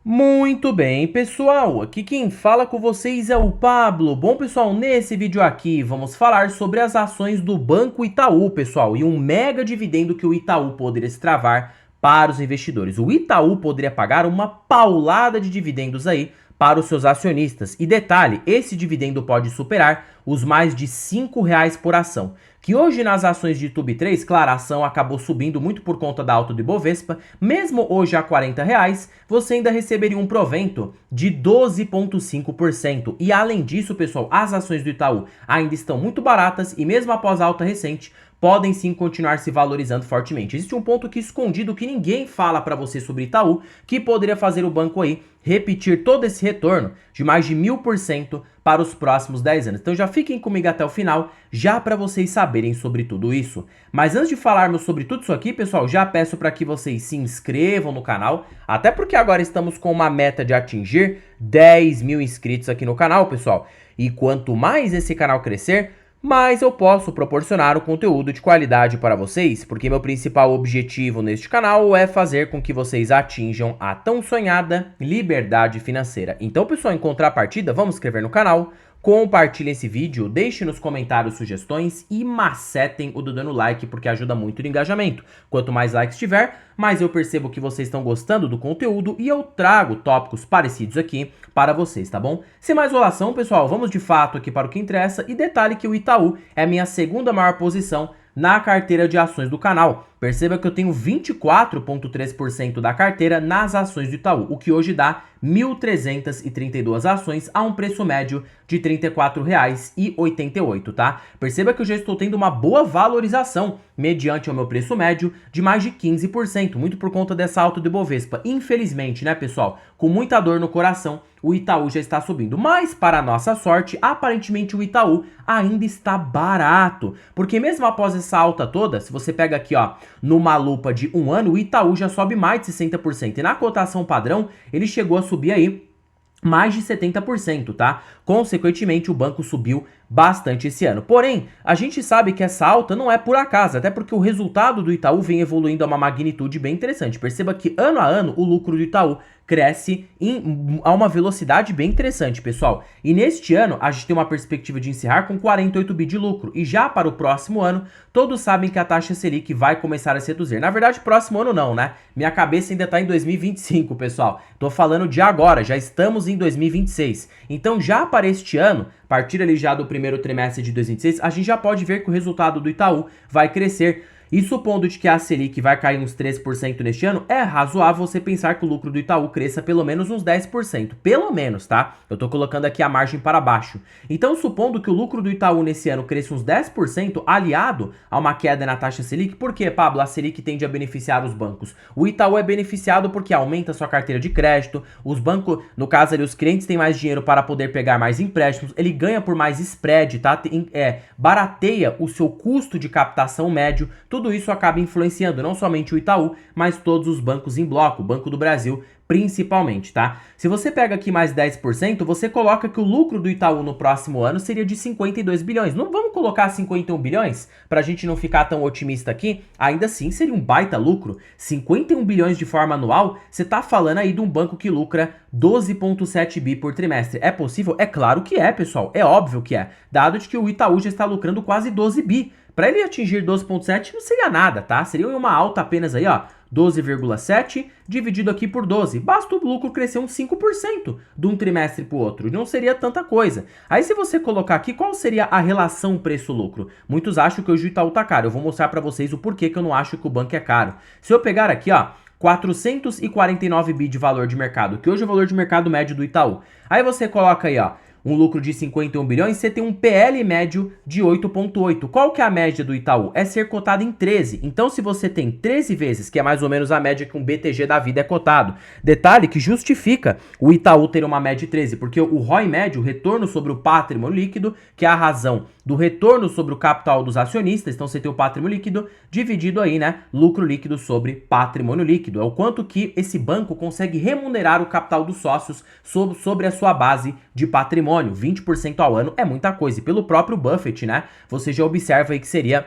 Muito bem, pessoal, aqui quem fala com vocês é o Pablo. Bom, pessoal, nesse vídeo aqui vamos falar sobre as ações do Banco Itaú, pessoal, e um mega dividendo que o Itaú poderia extravar para os investidores. O Itaú poderia pagar uma paulada de dividendos aí para os seus acionistas. E detalhe, esse dividendo pode superar os mais de R$ 5 por ação. Que hoje nas ações de Tube3, claro, a ação acabou subindo muito por conta da alta do Ibovespa, mesmo hoje a R$ 40, você ainda receberia um provento de 12,5%. E além disso, pessoal, as ações do Itaú ainda estão muito baratas e mesmo após a alta recente, podem sim continuar se valorizando fortemente. Existe um ponto aqui escondido que ninguém fala para você sobre Itaú, que poderia fazer o banco aí repetir todo esse retorno de mais de 1000% para os próximos 10 anos. Então já fiquem comigo até o final, já para vocês saberem sobre tudo isso. Mas antes de falarmos sobre tudo isso aqui, pessoal, já peço para que vocês se inscrevam no canal, até porque agora estamos com uma meta de atingir 10 mil inscritos aqui no canal, pessoal. E quanto mais esse canal crescer, mas eu posso proporcionar um conteúdo de qualidade para vocês, porque meu principal objetivo neste canal é fazer com que vocês atinjam a tão sonhada liberdade financeira. Então, pessoal, em contrapartida, vamos se inscrever no canal, compartilhem esse vídeo, deixem nos comentários sugestões e macetem o dedo no like, porque ajuda muito no engajamento. Quanto mais likes tiver, mais eu percebo que vocês estão gostando do conteúdo e eu trago tópicos parecidos aqui para vocês, tá bom? Sem mais enrolação, pessoal, vamos de fato aqui para o que interessa e detalhe que o Itaú é a minha segunda maior posição na carteira de ações do canal. Perceba que eu tenho 24,3% da carteira nas ações do Itaú, o que hoje dá 1.332 ações a um preço médio de R$ 34,88, tá? Perceba que eu já estou tendo uma boa valorização mediante o meu preço médio de mais de 15%, muito por conta dessa alta do Ibovespa. Infelizmente, né, pessoal, com muita dor no coração, o Itaú já está subindo. Mas, para nossa sorte, aparentemente o Itaú ainda está barato. Porque mesmo após essa alta toda, se você pega aqui, ó, numa lupa de um ano, o Itaú já sobe mais de 60%. E na cotação padrão, ele chegou a subir aí mais de 70%, tá? Consequentemente, o banco subiu bastante esse ano. Porém, a gente sabe que essa alta não é por acaso, até porque o resultado do Itaú vem evoluindo a uma magnitude bem interessante. Perceba que ano a ano o lucro do Itaú cresce a uma velocidade bem interessante, pessoal. E neste ano, a gente tem uma perspectiva de encerrar com 48 bi de lucro. E já para o próximo ano, todos sabem que a taxa Selic vai começar a se reduzir. Na verdade, próximo ano não, né? Minha cabeça ainda tá em 2025, pessoal. Tô falando de agora, já estamos em 2026. Então, já para este ano, a partir ali já do primeiro trimestre de 2026, a gente já pode ver que o resultado do Itaú vai crescer. E supondo de que a Selic vai cair uns 3% neste ano, é razoável você pensar que o lucro do Itaú cresça pelo menos uns 10%. Pelo menos, tá? Eu tô colocando aqui a margem para baixo. Então, supondo que o lucro do Itaú nesse ano cresça uns 10%, aliado a uma queda na taxa Selic, por quê, Pablo? A Selic tende a beneficiar os bancos. O Itaú é beneficiado porque aumenta sua carteira de crédito, os bancos, no caso ali, os clientes têm mais dinheiro para poder pegar mais empréstimos, ele ganha por mais spread, tá? Barateia o seu custo de captação médio. Tudo isso acaba influenciando não somente o Itaú, mas todos os bancos em bloco, o Banco do Brasil principalmente, tá? Se você pega aqui mais 10%, você coloca que o lucro do Itaú no próximo ano seria de 52 bilhões. Não vamos colocar 51 bilhões pra gente não ficar tão otimista aqui? Ainda assim seria um baita lucro. 51 bilhões de forma anual, você tá falando aí de um banco que lucra 12,7 bi por trimestre. É possível? É claro que é, pessoal. É óbvio que é. Dado de que o Itaú já está lucrando quase 12 bi. Para ele atingir 12,7 não seria nada, tá? Seria uma alta apenas aí, ó, 12,7 dividido aqui por 12. Basta o lucro crescer uns 5% de um trimestre para o outro. Não seria tanta coisa. Aí se você colocar aqui, qual seria a relação preço-lucro? Muitos acham que hoje o Itaú tá caro. Eu vou mostrar para vocês o porquê que eu não acho que o banco é caro. Se eu pegar aqui, ó, 449 bi de valor de mercado, que hoje é o valor de mercado médio do Itaú. Aí você coloca aí, ó, um lucro de 51 bilhões, você tem um PL médio de 8,8. Qual que é a média do Itaú? É ser cotado em 13. Então, se você tem 13 vezes, que é mais ou menos a média que um BTG da vida é cotado, detalhe que justifica o Itaú ter uma média de 13, porque o ROI médio, o retorno sobre o patrimônio líquido, que é a razão do retorno sobre o capital dos acionistas, então você tem o patrimônio líquido dividido aí, né, lucro líquido sobre patrimônio líquido. É o quanto que esse banco consegue remunerar o capital dos sócios sobre a sua base de patrimônio. 20% ao ano é muita coisa. E pelo próprio Buffett, né, você já observa aí que seria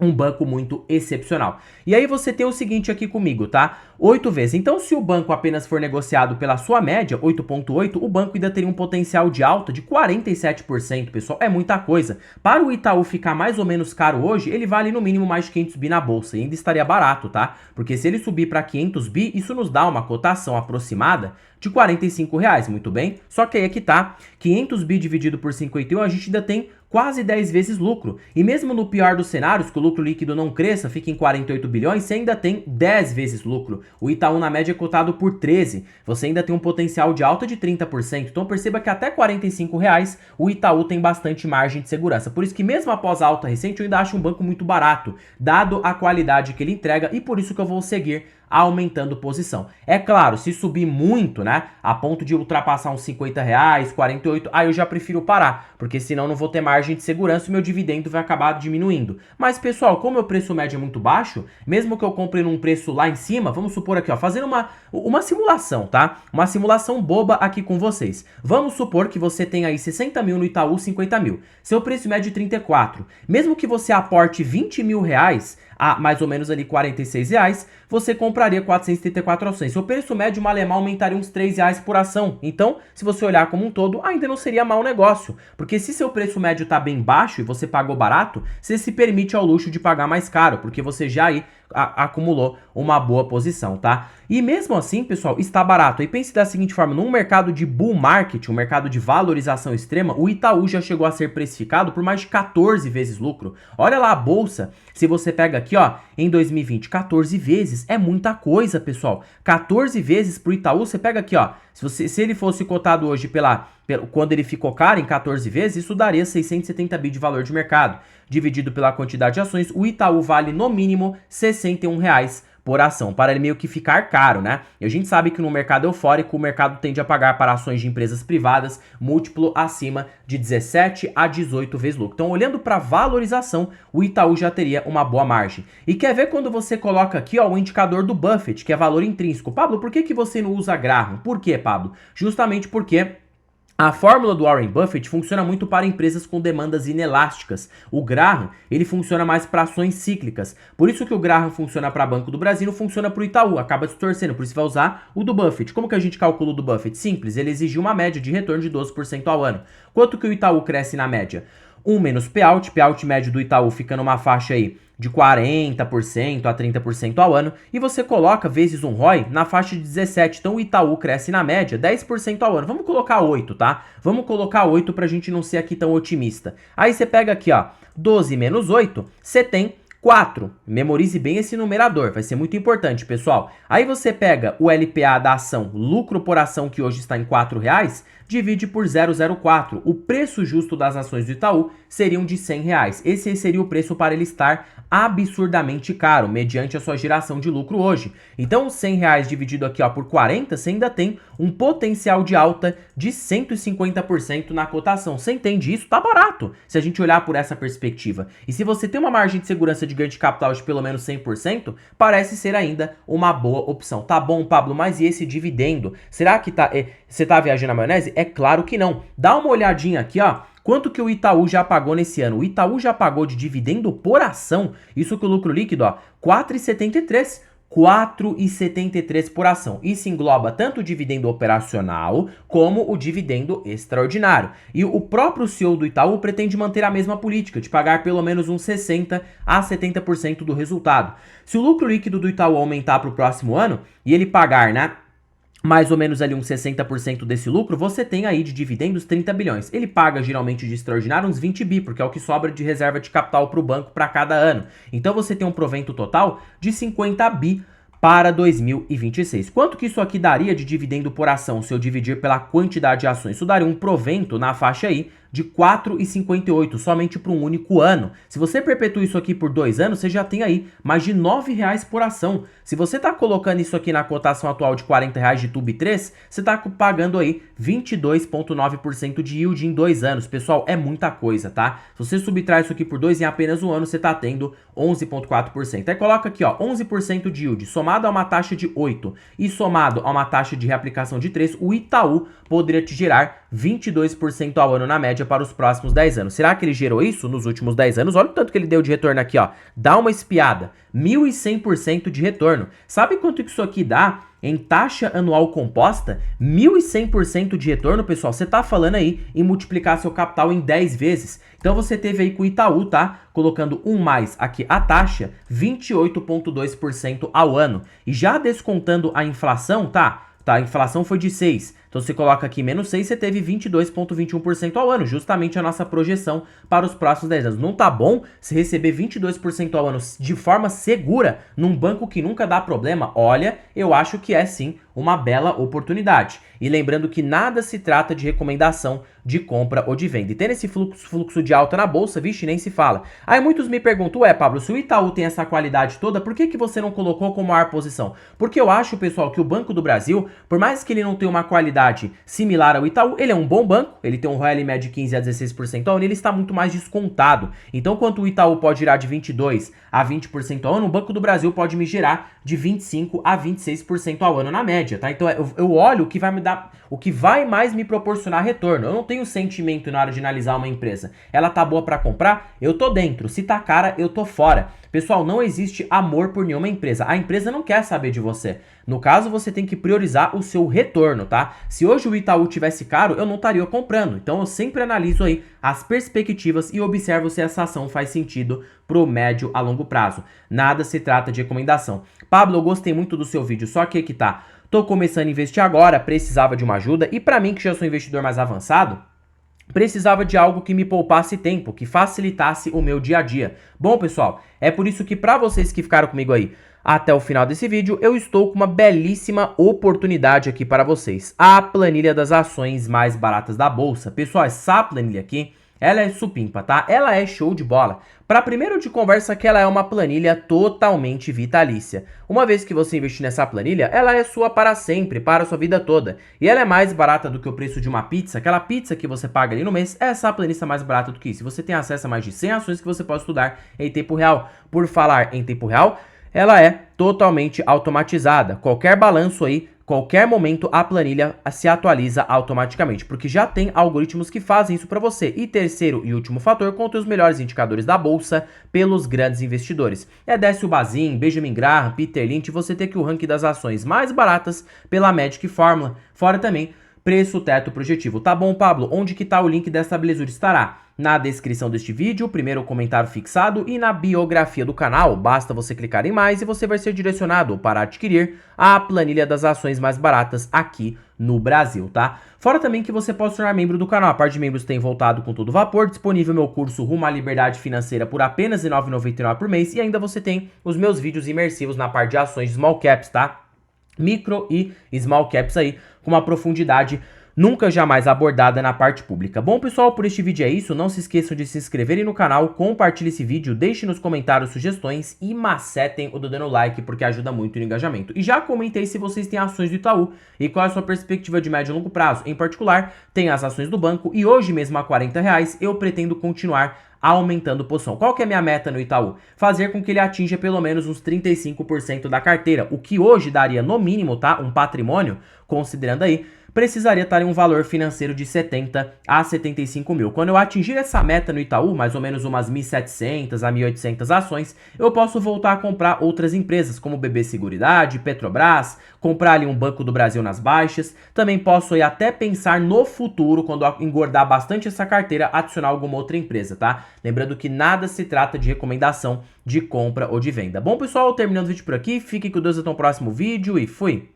um banco muito excepcional. E aí você tem o seguinte aqui comigo, tá? 8 vezes. Então, se o banco apenas for negociado pela sua média, 8,8, o banco ainda teria um potencial de alta de 47%, pessoal. É muita coisa. Para o Itaú ficar mais ou menos caro hoje, ele vale no mínimo mais de 500 bi na bolsa. E ainda estaria barato, tá? Porque se ele subir para 500 bi, isso nos dá uma cotação aproximada de R$ 45, muito bem? Só que aí é que tá, 500 bi dividido por 51, a gente ainda tem quase 10 vezes lucro. E mesmo no pior dos cenários, que o lucro líquido não cresça, fica em 48 bilhões, você ainda tem 10 vezes lucro. O Itaú na média é cotado por 13. Você ainda tem um potencial de alta de 30%. Então perceba que até R$ 45 o Itaú tem bastante margem de segurança. Por isso que mesmo após a alta recente, eu ainda acho um banco muito barato, dado a qualidade que ele entrega, e por isso que eu vou seguir aumentando posição. É claro, se subir muito, né, a ponto de ultrapassar uns R$ 50, 48, aí eu já prefiro parar, porque senão não vou ter margem de segurança e meu dividendo vai acabar diminuindo. Mas, pessoal, como o preço médio é muito baixo, mesmo que eu compre num preço lá em cima, vamos supor aqui, ó, fazendo uma simulação, tá? Uma simulação boba aqui com vocês. Vamos supor que você tem aí 60 mil no Itaú, 50 mil. Seu preço médio é 34. Mesmo que você aporte 20 mil reais, a mais ou menos ali R$ 46, você compraria 434 ações. Seu preço médio malemar aumentaria uns R$ 3 por ação. Então, se você olhar como um todo, ainda não seria mau negócio. Porque se seu preço médio está bem baixo e você pagou barato, você se permite ao luxo de pagar mais caro, porque você já aí acumulou uma boa posição, tá? E mesmo assim, pessoal, está barato. E pense da seguinte forma, num mercado de bull market, um mercado de valorização extrema, o Itaú já chegou a ser precificado por mais de 14 vezes lucro. Olha lá a bolsa, se você pega aqui, ó, em 2020, 14 vezes, é muita coisa, pessoal. 14 vezes pro Itaú, você pega aqui, ó, se ele fosse cotado hoje quando ele ficou caro em 14 vezes, isso daria 670 bi de valor de mercado. Dividido pela quantidade de ações, o Itaú vale no mínimo R$ 61 por ação, para ele meio que ficar caro, né? E a gente sabe que no mercado eufórico, o mercado tende a pagar para ações de empresas privadas múltiplo acima de 17 a 18 vezes lucro. Então, olhando para valorização, o Itaú já teria uma boa margem. E quer ver quando você coloca aqui, ó, o indicador do Buffett, que é valor intrínseco. Pablo, por que você não usa Graham? Por quê, Pablo? Justamente porque a fórmula do Warren Buffett funciona muito para empresas com demandas inelásticas. O Graham, ele funciona mais para ações cíclicas. Por isso que o Graham funciona para Banco do Brasil, não funciona para o Itaú, acaba distorcendo. Por isso vai usar o do Buffett. Como que a gente calcula o do Buffett? Simples, ele exigiu uma média de retorno de 12% ao ano. Quanto que o Itaú cresce na média? 1 menos payout médio do Itaú fica numa faixa aí de 40% a 30% ao ano, e você coloca vezes um ROI na faixa de 17, então o Itaú cresce na média 10% ao ano. Vamos colocar 8, tá? Vamos colocar 8 pra gente não ser aqui tão otimista. Aí você pega aqui, ó, 12 menos 8, você tem 4. Memorize bem esse numerador, vai ser muito importante, pessoal. Aí você pega o LPA da ação, lucro por ação, que hoje está em R$4, divide por 0,04. O preço justo das ações do Itaú seriam de R$100. Esse seria o preço para ele estar absurdamente caro, mediante a sua geração de lucro hoje. Então, R$100 dividido aqui, ó, por 40, você ainda tem um potencial de alta de 150% na cotação. Você entende isso? Tá barato, se a gente olhar por essa perspectiva. E se você tem uma margem de segurança de ganho de capital de pelo menos 100%, parece ser ainda uma boa opção. Tá bom, Pablo, mas e esse dividendo? Será que você tá viajando na maionese? É claro que não. Dá uma olhadinha aqui, ó. Quanto que o Itaú já pagou nesse ano? O Itaú já pagou de dividendo por ação, isso que o lucro líquido, ó, 4,73. 4,73 por ação. Isso engloba tanto o dividendo operacional como o dividendo extraordinário. E o próprio CEO do Itaú pretende manter a mesma política, de pagar pelo menos uns 60 a 70% do resultado. Se o lucro líquido do Itaú aumentar para o próximo ano e ele pagar, né, mais ou menos ali uns 60% desse lucro, você tem aí de dividendos 30 bilhões. Ele paga geralmente de extraordinário uns 20 bi, porque é o que sobra de reserva de capital para o banco para cada ano. Então você tem um provento total de 50 bi para 2026. Quanto que isso aqui daria de dividendo por ação se eu dividir pela quantidade de ações? Isso daria um provento na faixa aí de 4,58 somente para um único ano. Se você perpetua isso aqui por 2 anos, você já tem aí mais de R$9 por ação. Se você está colocando isso aqui na cotação atual de R$40 de TUB3, você está pagando aí 22,9% de yield em 2 anos. Pessoal, é muita coisa, tá? Se você subtrai isso aqui por 2 em apenas um ano, você está tendo 11,4%. Aí coloca aqui, ó, 11% de yield, somado a uma taxa de 8 e somado a uma taxa de reaplicação de 3, o Itaú poderia te gerar 22% ao ano na média média para os próximos 10 anos. Será que ele gerou isso nos últimos 10 anos? Olha o tanto que ele deu de retorno aqui, ó. Dá uma espiada. 1.100% de retorno. Sabe quanto que isso aqui dá em taxa anual composta? 1.100% de retorno, pessoal. Você tá falando aí em multiplicar seu capital em 10 vezes. Então você teve aí com o Itaú, tá? Colocando mais aqui a taxa, 28,2% ao ano. E já descontando a inflação, tá? A inflação foi de 6. Então você coloca aqui menos 6, você teve 22,21% ao ano, justamente a nossa projeção para os próximos 10 anos. Não tá bom se receber 22% ao ano de forma segura num banco que nunca dá problema? Olha, eu acho que é sim uma bela oportunidade. E lembrando que nada se trata de recomendação de compra ou de venda. E tendo esse fluxo de alta na bolsa, vixe, nem se fala. Aí muitos me perguntam, Pablo, se o Itaú tem essa qualidade toda, por que você não colocou como maior posição? Porque eu acho, pessoal, que o Banco do Brasil, por mais que ele não tenha uma qualidade similar ao Itaú, ele é um bom banco, ele tem um ROE médio de 15 a 16% ao ano, ele está muito mais descontado. Então, quanto o Itaú pode girar de 22 a 20% ao ano, o Banco do Brasil pode me gerar de 25 a 26% ao ano na média, tá? Então, eu olho o que vai me dar, o que vai mais me proporcionar retorno. Eu não tenho sentimento na hora de analisar uma empresa. Ela tá boa para comprar? Eu tô dentro. Se tá cara, eu tô fora. Pessoal, não existe amor por nenhuma empresa. A empresa não quer saber de você. No caso, você tem que priorizar o seu retorno, tá? Se hoje o Itaú tivesse caro, eu não estaria comprando. Então, eu sempre analiso aí as perspectivas e observo se essa ação faz sentido pro médio a longo prazo. Nada se trata de recomendação. Pablo, eu gostei muito do seu vídeo, só que tá. Tô começando a investir agora, precisava de uma ajuda. E para mim, que já sou investidor mais avançado, precisava de algo que me poupasse tempo, que facilitasse o meu dia a dia. Bom, pessoal, é por isso que para vocês que ficaram comigo aí até o final desse vídeo, eu estou com uma belíssima oportunidade aqui para vocês. A planilha das ações mais baratas da bolsa. Pessoal, essa planilha aqui, ela é supimpa, tá? Ela é show de bola. Para primeiro de conversa que ela é uma planilha totalmente vitalícia. Uma vez que você investir nessa planilha, ela é sua para sempre, para a sua vida toda. E ela é mais barata do que o preço de uma pizza. Aquela pizza que você paga ali no mês, essa planilha é mais barata do que isso. Você tem acesso a mais de 100 ações que você pode estudar em tempo real. Por falar em tempo real, ela é totalmente automatizada. Qualquer balanço aí, qualquer momento, a planilha se atualiza automaticamente, porque já tem algoritmos que fazem isso para você. E terceiro e último fator, conta os melhores indicadores da bolsa pelos grandes investidores. Décio Bazin, Benjamin Graham, Peter Lynch, você tem aqui o ranking das ações mais baratas pela Magic Formula. Fora também preço, teto, projetivo. Tá bom, Pablo? Onde que tá o link dessa belezura? Estará na descrição deste vídeo, primeiro comentário fixado e na biografia do canal. Basta você clicar em mais e você vai ser direcionado para adquirir a planilha das ações mais baratas aqui no Brasil, tá? Fora também que você pode se tornar membro do canal. A parte de membros tem voltado com todo vapor. Disponível meu curso Rumo à Liberdade Financeira por apenas R$ 9,99 por mês. E ainda você tem os meus vídeos imersivos na parte de ações de small caps, tá? Micro e small caps aí, com uma profundidade nunca jamais abordada na parte pública. Bom, pessoal, por este vídeo é isso. Não se esqueçam de se inscreverem no canal, compartilhem esse vídeo, deixem nos comentários sugestões e macetem o dedo no like, porque ajuda muito no engajamento. E já comentei se vocês têm ações do Itaú e qual é a sua perspectiva de médio e longo prazo. Em particular, tem as ações do banco e hoje mesmo a R$ 40 eu pretendo continuar aumentando posição. Qual que é a minha meta no Itaú? Fazer com que ele atinja pelo menos uns 35% da carteira, o que hoje daria no mínimo, tá? Um patrimônio, considerando aí, precisaria estar em um valor financeiro de 70 a 75 mil. Quando eu atingir essa meta no Itaú, mais ou menos umas 1.700 a 1.800 ações, eu posso voltar a comprar outras empresas, como BB Seguridade, Petrobras, comprar ali um Banco do Brasil nas baixas. Também posso aí até pensar no futuro, quando engordar bastante essa carteira, adicionar alguma outra empresa, tá? Lembrando que nada se trata de recomendação de compra ou de venda. Bom, pessoal, terminando o vídeo por aqui. Fiquem com Deus até o próximo vídeo e fui!